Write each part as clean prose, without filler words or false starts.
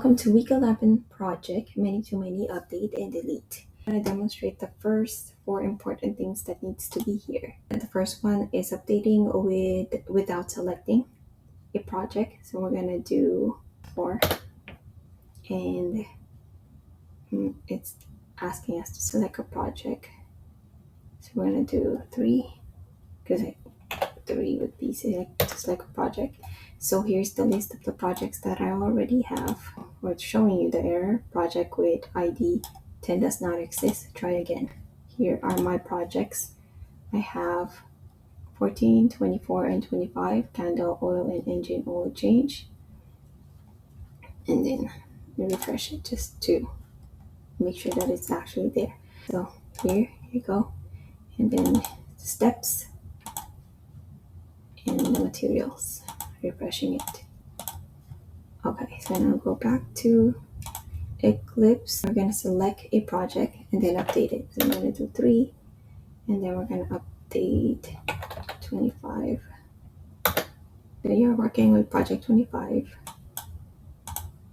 Welcome to week 11 project many to many update and delete. I'm going to demonstrate the first 4 important things that needs to be here. And the first one is updating without selecting a project. So we're going to do 4 and it's asking us to select a project. So we're going to do 3 because 3 would be to select a project. So here's the list of the projects that I already have. We're showing you the error. Project with ID 10 does not exist. Try again. Here are my projects. I have 14, 24, and 25 candle oil and engine oil change. And then we refresh it just to make sure that it's actually there. So here you go. And then the steps and the materials. Refreshing it. Okay, so now go back to Eclipse. We're going to select a project and then update it. So I'm going to do 3 and then we're going to update 25. So you're working with project 25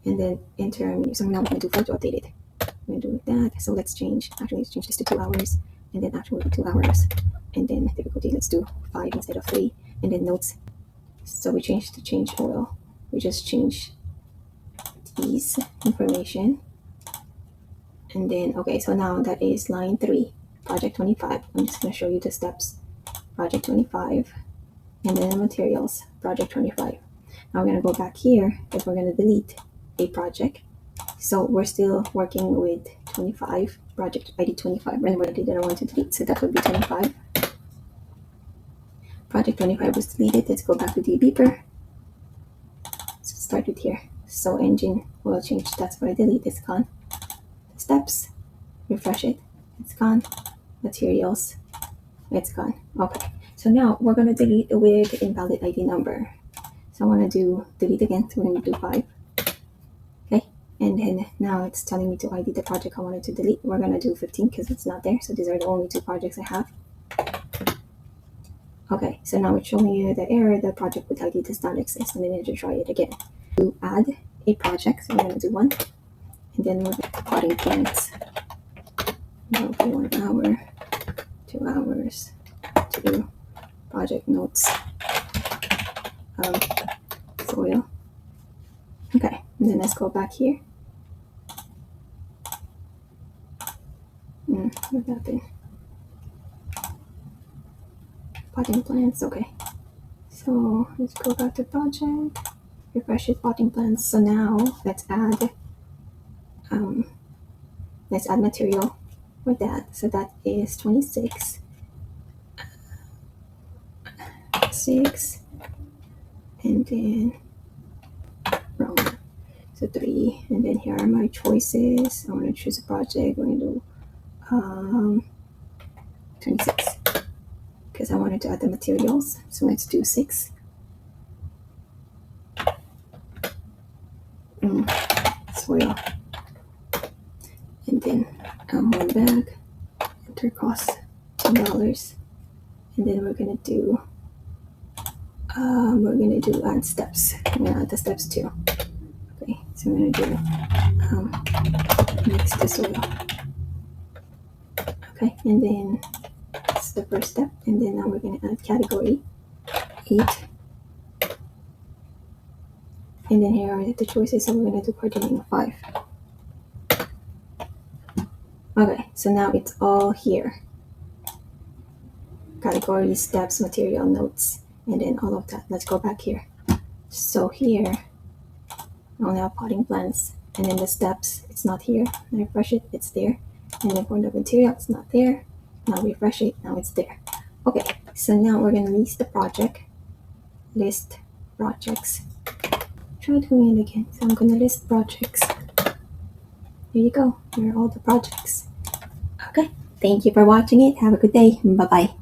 and then enter. So now we're going to do 4 to update it. We're going to do that. So let's change this to 2 hours and then actually 2 hours. And then difficulty, let's do 5 instead of 3. And then notes. So we changed to change oil. We just change these information. And then, okay, so now that is line 3, project 25. I'm just going to show you the steps. Project 25, and then the materials, project 25. Now we're going to go back here because we're going to delete a project. So we're still working with 25, project ID 25. Remember, I didn't want to delete, so that would be 25. Project 25 was deleted. Let's go back to the beeper. So start with here. So engine oil change, that's what I delete, it's gone. Steps, refresh it, it's gone. Materials, it's gone. Okay, so now we're going to delete with invalid ID number. So I want to do delete again, so we're going to do 5. Okay, and then now it's telling me to ID the project I wanted to delete. We're going to do 15 because it's not there. So these are the only 2 projects I have. Okay, so now it's showing you the error, the project with ID does not exist, and then you need to try it again. To add a project, so we're going to do 1. And then we're going to potting plants. That'll be 1 hour, 2 hours, 2 project notes, soil. Okay, and then let's go back here. What happened? Potting plants, okay. So let's go back to project, refresh it, potting plants. So now let's add material for that. So that is 26, 6, and then wrong. So 3, and then here are my choices. I want to choose a project. We're going to do 26 because I wanted to add the materials. So let's do 6. Soil. And then 1 bag. Enter cost $10. And then we're gonna do add steps. I'm gonna add the steps too. Okay, so I'm gonna do mix the soil. Okay, and then that's the first step. And then now we're gonna add category 8. And then here are the choices. So we're gonna do gardening 5. Okay, so now it's all here. Category, steps, material, notes, and then all of that. Let's go back here. So here, I only have potting plants, and then the steps, it's not here. I refresh it, it's there. And then for the material, it's not there. Now refresh it, now it's there. Okay, so now we're gonna list the project. List projects. Try doing it again. So I'm gonna list projects. There you go. Here are all the projects. Okay, thank you for watching it. Have a good day. Bye-bye.